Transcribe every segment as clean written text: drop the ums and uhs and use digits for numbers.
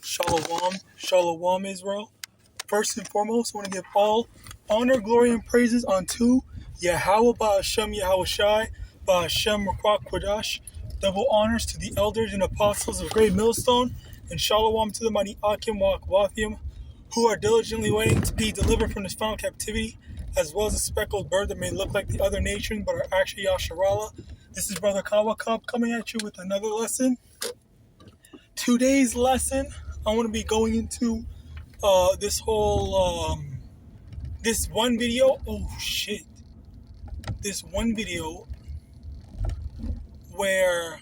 Shalom, Shalom Israel. First and foremost, I want to give all honor, glory, and praises unto YAHAWAH, Hashem, YAHAWASHI, Hashem, Ruach Kodash. Double honors to the elders and apostles of Great Millstone, and Shalom to the mighty Akim, Wathim, who are diligently waiting to be delivered from this final captivity, as well as a speckled bird that may look like the other nation, but are actually Yasharallah. This is Brother Kawakab coming at you with another lesson. Today's lesson, I want to be going into this whole, this one video. Oh shit. This one video where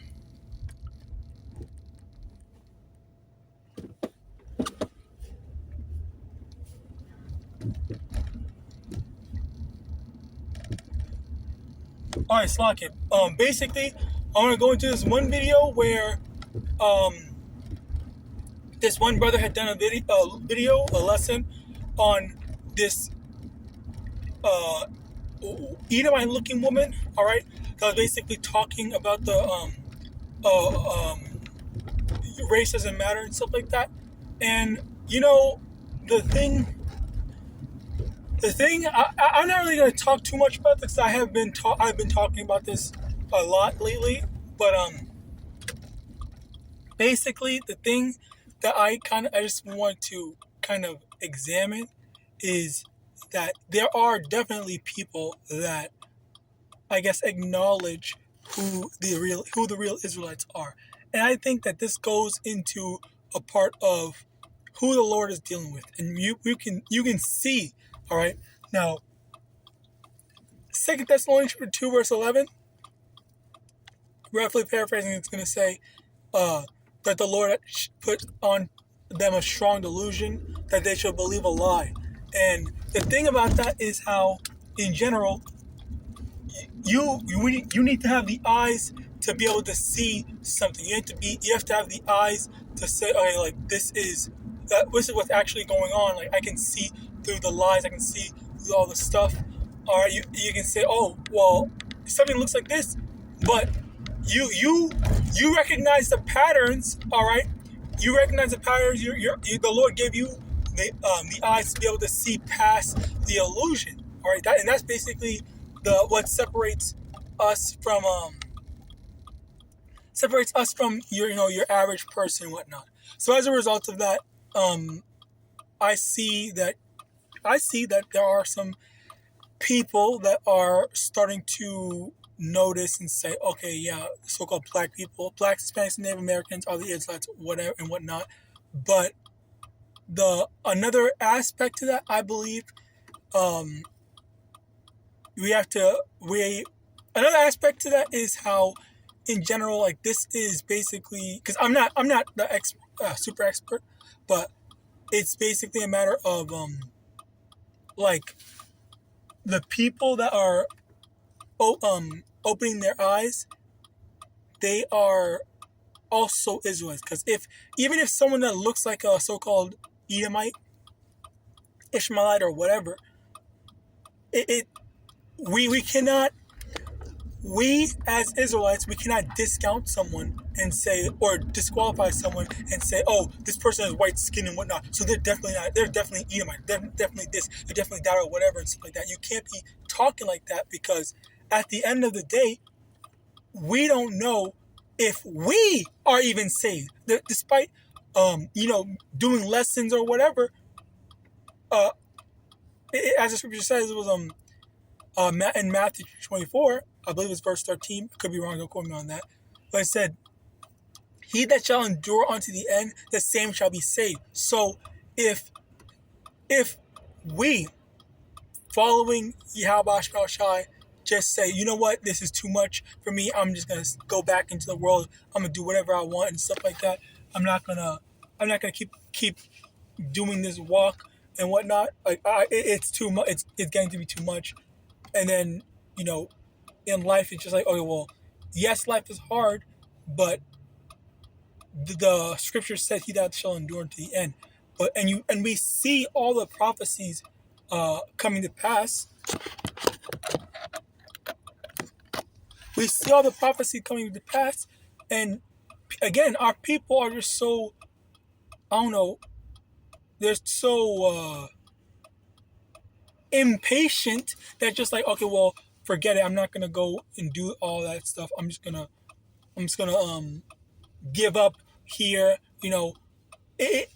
alright, Slack it. Basically, I want to go into this one video where this one brother had done a lesson on this Edomite looking woman, alright, that was basically talking about the race doesn't matter and stuff like that. And you know, the thing I'm not really going to talk too much about this. I've been talking about this a lot lately, but basically the thing that I just want to kind of examine is that there are definitely people that I guess acknowledge who the real Israelites are. And I think that this goes into a part of who the Lord is dealing with. And you can see, all right, now 2 Thessalonians 2 verse 11, roughly paraphrasing, it's going to say that the Lord put on them a strong delusion that they should believe a lie. And the thing about that is how, in general, you need to have the eyes to be able to see something. You have to have the eyes to say, okay, like this is what's actually going on. Like I can see through the lies, I can see through all the stuff. All right, you can say, oh, well, something looks like this, but you recognize the patterns. All right, you recognize the patterns. The Lord gave you the eyes to be able to see past the illusion. All right, that's basically what separates us from your average person and whatnot. So as a result of that, I see that there are some people that are starting to notice and say, okay, yeah, so-called black people, blacks, Hispanics, and Native Americans are the Israelites, whatever and whatnot. But another aspect to that, I believe, another aspect to that is how, in general, like this is basically, because I'm not the super expert, but it's basically a matter of like the people that are opening their eyes, they are also Israelites. Because even if someone that looks like a so-called Edomite, Ishmaelite, or whatever, we as Israelites, we cannot discount someone and say, or disqualify someone and say, oh, this person has white skin and whatnot, so they're definitely Edomite, they're definitely this, they're definitely that, or whatever, and stuff like that. You can't be talking like that, because at the end of the day, we don't know if we are even saved. Despite doing lessons or whatever, as the scripture says, it was in Matthew 24, I believe it's verse 13. I could be wrong, don't quote me on that. But it said, he that shall endure unto the end, the same shall be saved. So if we, following Yahawadah, just say, you know what, this is too much for me, I'm just gonna go back into the world, I'm gonna do whatever I want and stuff like that. I'm not gonna keep doing this walk and whatnot. Like it's too much. It's getting to be too much. And then in life, it's just like, okay, well, yes, life is hard, but the scripture said, "He that shall endure to the end." And we see all the prophecies coming to pass. We see all the prophecy coming to pass, and again, our people are just so I don't know, they're so impatient that just like, okay, well, forget it. I'm not gonna go and do all that stuff. I'm just gonna give up here.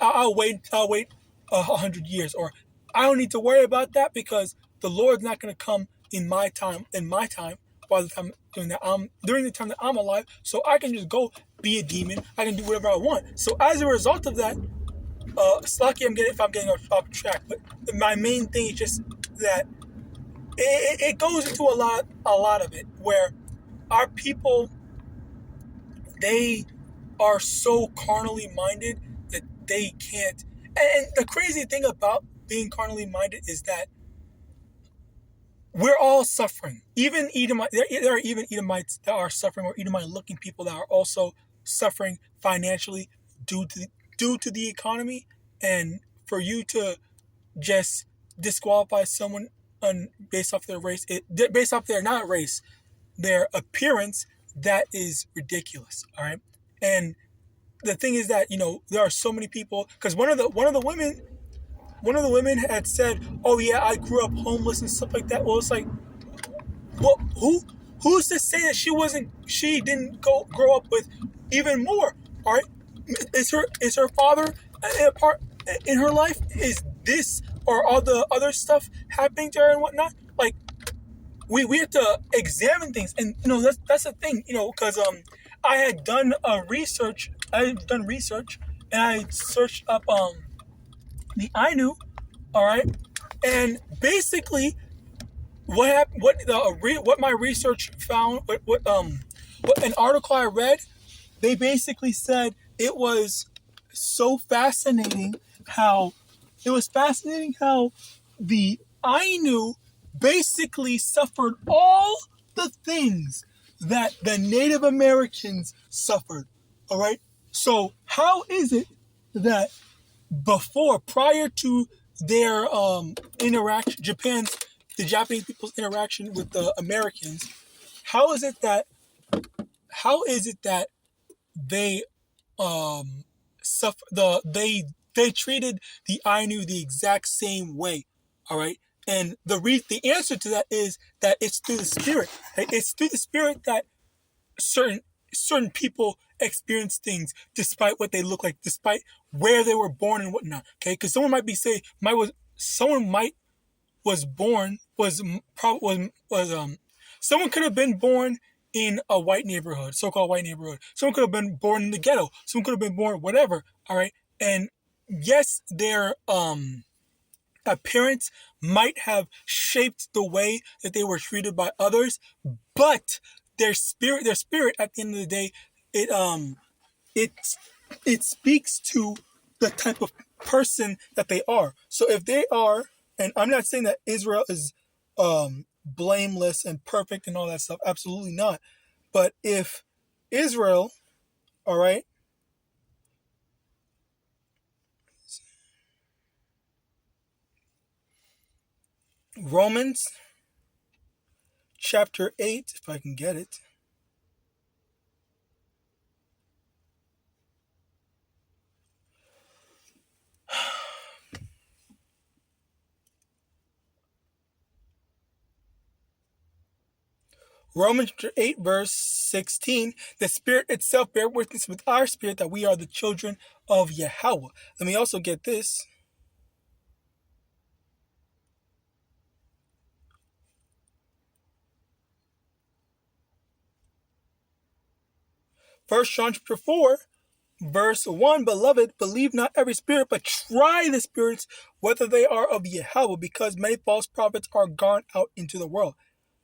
I'll wait. I'll wait 100 years, or I don't need to worry about that because the Lord's not gonna come in my time. By the time during the time that I'm alive, so I can just go be a demon. I can do whatever I want. So as a result of that, Slocky, if I'm getting off track, but my main thing is just that it goes into a lot of it where our people, they are so carnally minded that they can't. And the crazy thing about being carnally minded is that we're all suffering. Even Edomite, there are even Edomites that are suffering, or Edomite-looking people that are also suffering financially due to the economy. And for you to just disqualify someone based off their race, based off their not race, their appearance, that is ridiculous. All right, and the thing is that there are so many people, because one of the women had said, "Oh yeah, I grew up homeless and stuff like that." Well, it's like, well, who's to say that she didn't grow up with even more? All right, is her father a part in her life? Is this or all the other stuff happening to her and whatnot? Like, we have to examine things, and that's the thing, because I had done research. I've done research, and I searched up the Ainu, all right, and basically what my research found, what an article I read, they basically said it was so fascinating how the Ainu basically suffered all the things that the Native Americans suffered. All right. So how is it that prior to their interaction, the Japanese people's interaction with the Americans, how is it that they they treated the Ainu the exact same way? All right, and the answer to that is that it's through the spirit. Right? It's through the spirit that certain people experience things despite what they look like, despite where they were born and whatnot. Okay, because someone might someone could have been born in a white neighborhood, so-called white neighborhood. Someone could have been born in the ghetto. Someone could have been born whatever. All right, and yes, their appearance might have shaped the way that they were treated by others, but their spirit at the end of the day, it speaks to the type of person that they are. So if they are, and I'm not saying that Israel is blameless and perfect and all that stuff, absolutely not. But if Israel, all right, Romans chapter 8, if I can get it. Romans 8, verse 16, the Spirit itself bear witness with our spirit that we are the children of Yahawah. Let me also get this. First John chapter 4, verse 1, beloved, believe not every spirit, but try the spirits, whether they are of Yahawah, because many false prophets are gone out into the world.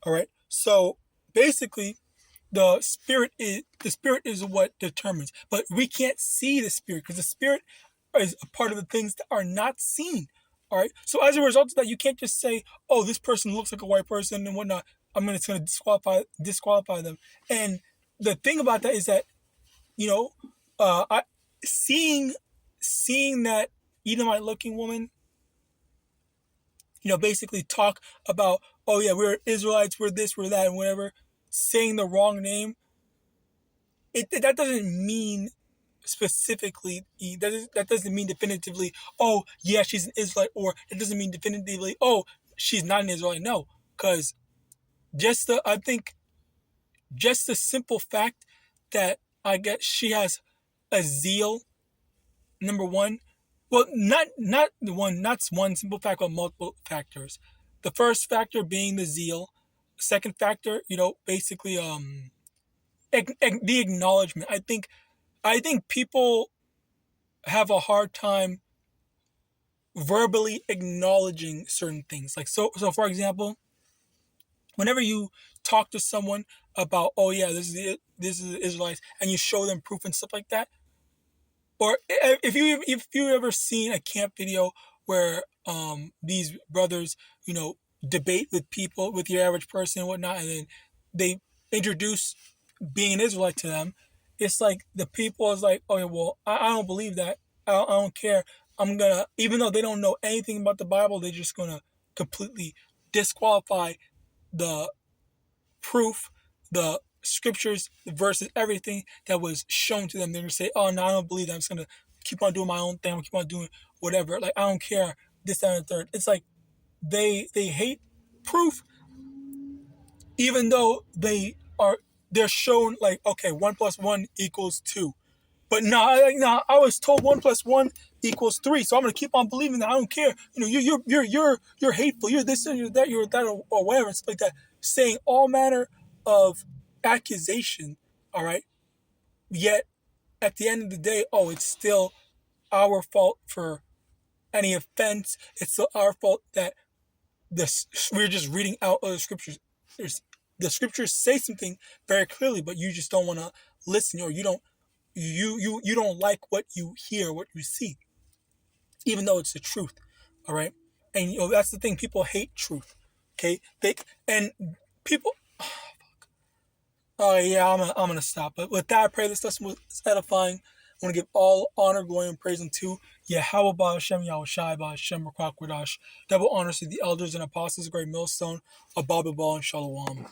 All right. So basically, the spirit is what determines, but we can't see the spirit because the spirit is a part of the things that are not seen. All right. So as a result of that, you can't just say, "Oh, this person looks like a white person and whatnot. It's going to disqualify them." And the thing about that is that I seeing that Edomite looking woman, basically talk about, "Oh yeah, we're Israelites, we're this, we're that," and whatever, saying the wrong name. That doesn't mean specifically, that doesn't mean definitively, oh, yeah, she's an Israelite, or it doesn't mean definitively, oh, she's not an Israelite. No, because I think just the simple fact that I guess she has a zeal, number one. Well, not one simple fact, but multiple factors. The first factor being the zeal. Second factor, basically the acknowledgement. I think people have a hard time verbally acknowledging certain things. Like so for example, whenever you talk to someone about, oh yeah, this is the Israelites, and you show them proof and stuff like that, or if you ever seen a camp video where these brothers debate with people, with your average person and whatnot, and then they introduce being an Israelite to them, it's like the people is like, oh yeah, well, I don't believe that. I don't care. I'm gonna, even though they don't know anything about the Bible, they're just gonna completely disqualify the proof, the scriptures, the verses, everything that was shown to them. They're gonna say, oh no, I don't believe that. I'm just gonna keep on doing my own thing. I'm gonna keep on doing whatever. Like, I don't care. This, that, and the third. It's like they hate proof, even though they're shown like, okay, 1 + 1 = 2. But no, I was told 1 + 1 = 3, so I'm gonna keep on believing that. I don't care. You're hateful. You're this and you're that, or whatever. It's like that, saying all manner of accusation. All right. Yet at the end of the day, oh, it's still our fault for any offense. It's still our fault that we're just reading out of the scriptures. The scriptures say something very clearly, but you just don't want to listen, or you don't like what you hear, what you see, even though it's the truth. All right. And that's the thing, people hate truth. Okay. People, oh yeah, I'm gonna stop. But with that, I pray this lesson was edifying. I want to give all honor, glory, and praise unto YAHAWAH, Hashem, Yahawashi, Hashem, Rakwak, Double honors to the elders and apostles, great millstone, Abba, and Shalom.